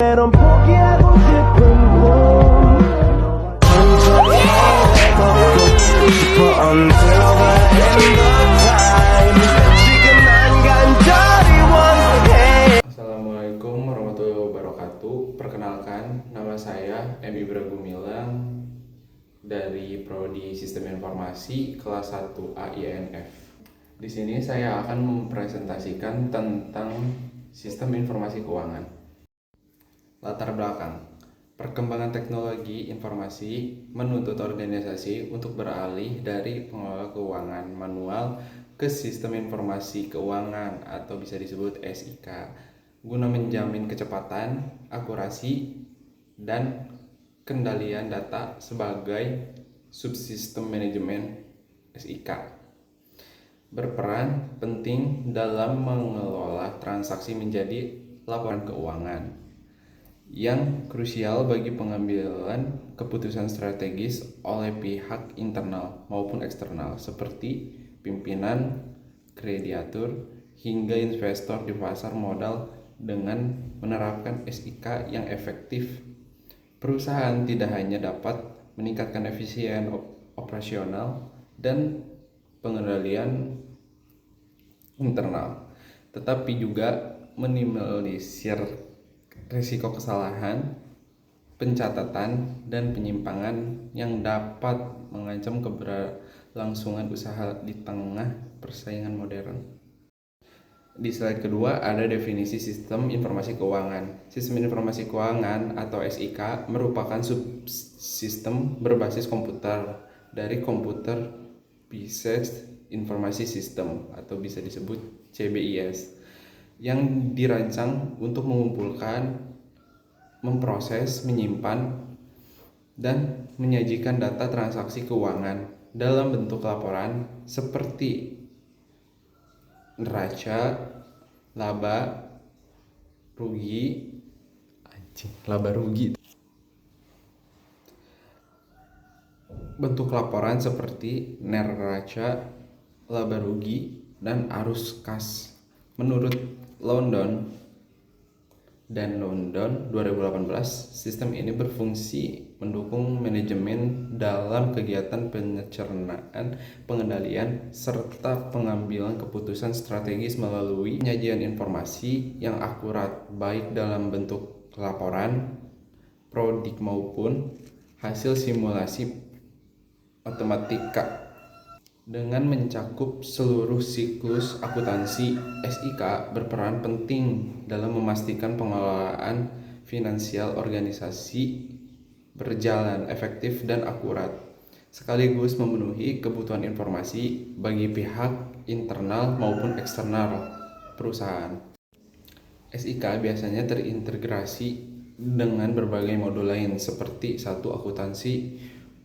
넌 포기하고 싶은 꿈 천천히 걷고 싶어 until the end of time 지금 난 간절히 원해. Assalamualaikum warahmatullahi wabarakatuh. Perkenalkan, nama saya M. Ibra Gumilang dari Prodi Sistem Informasi kelas 1A INF. Di sini saya akan mempresentasikan tentang sistem informasi keuangan. Latar belakang. Perkembangan teknologi informasi menuntut organisasi untuk beralih dari pengelola keuangan manual ke sistem informasi keuangan atau bisa disebut SIK guna menjamin kecepatan, akurasi, dan kendalian data sebagai subsistem manajemen SIK. Berperan penting dalam mengelola transaksi menjadi laporan keuangan yang krusial bagi pengambilan keputusan strategis oleh pihak internal maupun eksternal seperti pimpinan, krediatur, hingga investor di pasar modal. Dengan menerapkan SIK yang efektif, perusahaan tidak hanya dapat meningkatkan efisien operasional dan pengendalian internal, tetapi juga minimalisir risiko kesalahan, pencatatan, dan penyimpangan yang dapat mengancam keberlangsungan usaha di tengah persaingan modern. Di slide kedua ada definisi sistem informasi keuangan. Sistem informasi keuangan atau SIK merupakan subsistem berbasis komputer dari Computer Based Information System atau bisa disebut CBIS yang dirancang untuk mengumpulkan, memproses, menyimpan, dan menyajikan data transaksi keuangan dalam bentuk laporan seperti neraca, laba, rugi, bentuk laporan seperti neraca, laba rugi, dan arus kas. Menurut London 2018, sistem ini berfungsi mendukung manajemen dalam kegiatan pencernaan, pengendalian, serta pengambilan keputusan strategis melalui penyajian informasi yang akurat baik dalam bentuk laporan, prodik maupun hasil simulasi matematika. Dengan mencakup seluruh siklus akuntansi, SIK berperan penting dalam memastikan pengelolaan finansial organisasi berjalan efektif dan akurat, sekaligus memenuhi kebutuhan informasi bagi pihak internal maupun eksternal perusahaan. SIK biasanya terintegrasi dengan berbagai modul lain seperti 1. Akuntansi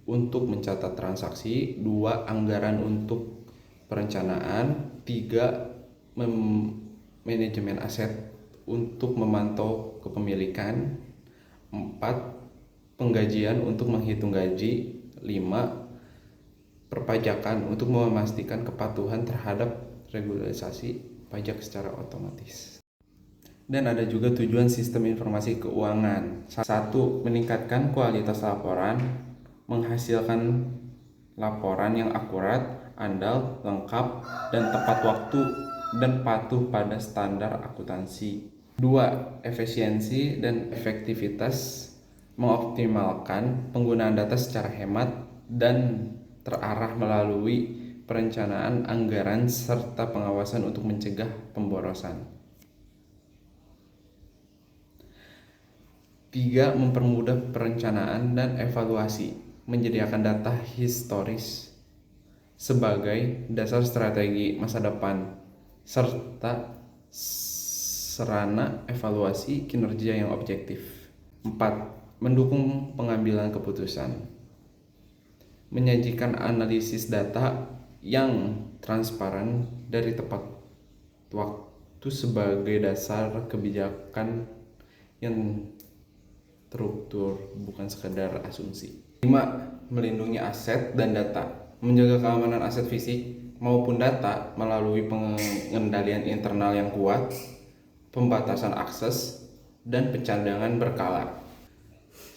untuk mencatat transaksi, 2. Anggaran untuk perencanaan, 3. Manajemen aset untuk memantau kepemilikan, 4. Penggajian untuk menghitung gaji, 5. Perpajakan untuk memastikan kepatuhan terhadap regulasi pajak secara otomatis. Dan ada juga tujuan sistem informasi keuangan. 1. Meningkatkan kualitas laporan, menghasilkan laporan yang akurat, andal, lengkap, dan tepat waktu dan patuh pada standar akuntansi. 2. Efisiensi dan efektivitas, mengoptimalkan penggunaan data secara hemat dan terarah melalui perencanaan anggaran serta pengawasan untuk mencegah pemborosan. 3. Mempermudah perencanaan dan evaluasi, menyediakan data historis sebagai dasar strategi masa depan, serta sarana evaluasi kinerja yang objektif. 4. Mendukung pengambilan keputusan, menyajikan analisis data yang transparan dari tepat waktu sebagai dasar kebijakan yang struktur, bukan sekedar asumsi. 5. Melindungi aset dan data, menjaga keamanan aset fisik maupun data melalui pengendalian internal yang kuat, pembatasan akses, dan pencadangan berkala.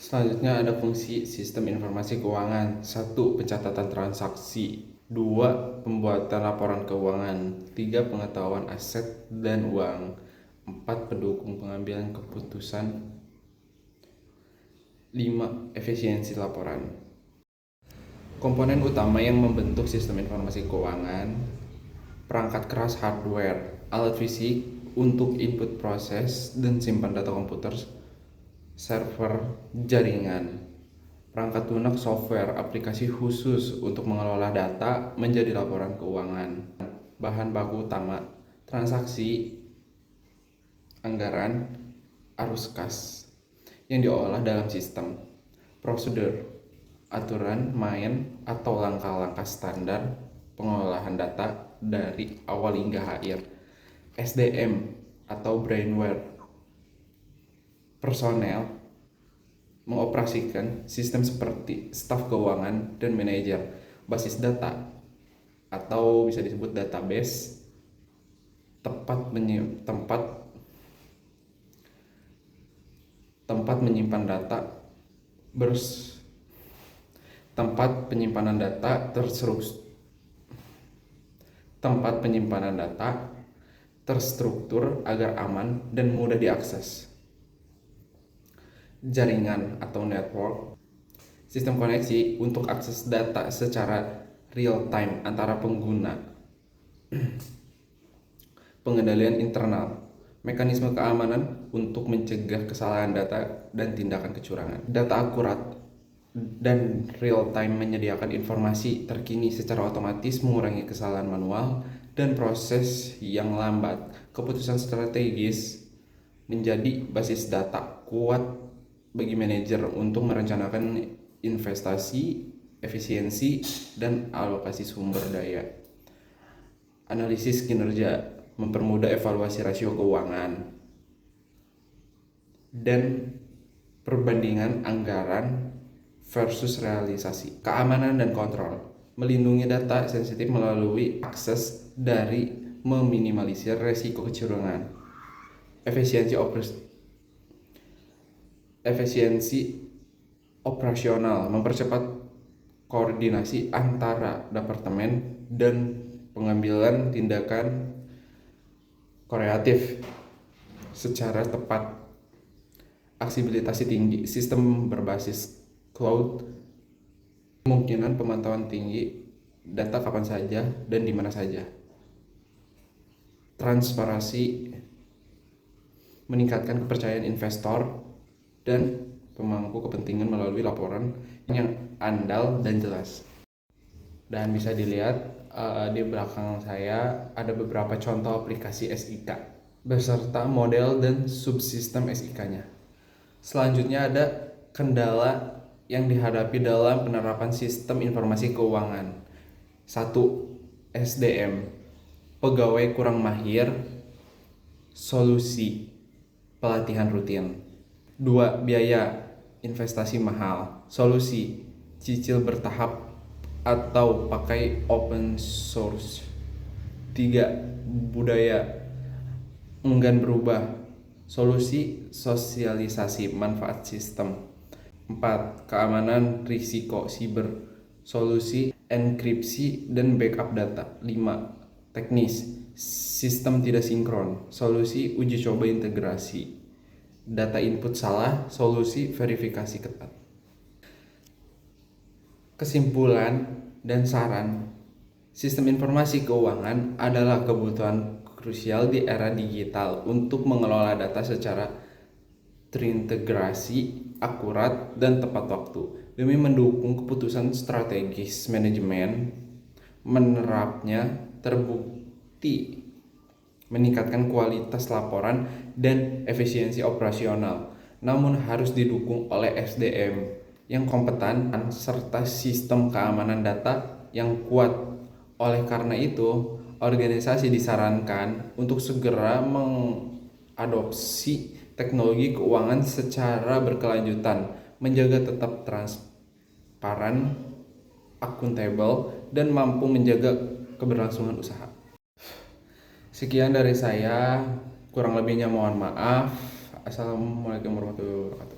Selanjutnya ada fungsi sistem informasi keuangan. 1. Pencatatan transaksi. 2. Pembuatan laporan keuangan. 3. Pengetahuan aset dan uang. 4. Pendukung pengambilan keputusan. 5. Efisiensi laporan. Komponen utama yang membentuk sistem informasi keuangan: perangkat keras hardware, alat fisik untuk input proses dan simpan data komputer, server jaringan, perangkat lunak software, aplikasi khusus untuk mengelola data menjadi laporan keuangan, bahan baku utama, transaksi, anggaran, arus kas yang diolah dalam sistem, prosedur, aturan main atau langkah-langkah standar pengolahan data dari awal hingga akhir, SDM atau brainware, personel mengoperasikan sistem seperti staf keuangan dan manajer, basis data atau bisa disebut database, tempat menyimpan data, tempat penyimpanan data terstruktur agar aman dan mudah diakses. Jaringan atau network, sistem koneksi untuk akses data secara real time antara pengguna. Pengendalian internal, mekanisme keamanan untuk mencegah kesalahan data dan tindakan kecurangan. Data akurat dan real time menyediakan informasi terkini secara otomatis, mengurangi kesalahan manual dan proses yang lambat. Keputusan strategis menjadi basis data kuat bagi manajer untuk merencanakan investasi, efisiensi, dan alokasi sumber daya. Analisis kinerja mempermudah evaluasi rasio keuangan dan perbandingan anggaran versus realisasi. Keamanan dan kontrol, melindungi data sensitif melalui akses dari meminimalisir resiko kecurangan. Efisiensi operasional, mempercepat koordinasi antara departemen dan pengambilan tindakan koreatif secara tepat. Aksesibilitas tinggi, sistem berbasis cloud, kemungkinan pemantauan tinggi data kapan saja dan di mana saja. Transparansi, meningkatkan kepercayaan investor dan pemangku kepentingan melalui laporan yang andal dan jelas. Dan bisa dilihat di belakang saya ada beberapa contoh aplikasi SIK beserta model dan subsistem SIK-nya. Selanjutnya ada kendala yang dihadapi dalam penerapan sistem informasi keuangan. 1. SDM, pegawai kurang mahir, solusi, pelatihan rutin. 2. Biaya investasi mahal, solusi, cicil bertahap atau pakai open source. 3. Budaya enggan berubah, solusi, sosialisasi manfaat sistem. 4. Keamanan risiko siber, solusi, enkripsi dan backup data. 5. Teknis, sistem tidak sinkron, solusi, uji coba integrasi. Data input salah, solusi, verifikasi ketat. Kesimpulan dan saran, sistem informasi keuangan adalah kebutuhan krusial di era digital untuk mengelola data secara terintegrasi, akurat, dan tepat waktu demi mendukung keputusan strategis manajemen. Menerapnya terbukti meningkatkan kualitas laporan dan efisiensi operasional, namun harus didukung oleh SDM yang kompeten serta sistem keamanan data yang kuat. Oleh karena itu, organisasi disarankan untuk segera mengadopsi teknologi keuangan secara berkelanjutan, menjaga tetap transparan, akuntabel, dan mampu menjaga keberlangsungan usaha. Sekian dari saya, kurang lebihnya mohon maaf. Assalamualaikum warahmatullahi wabarakatuh.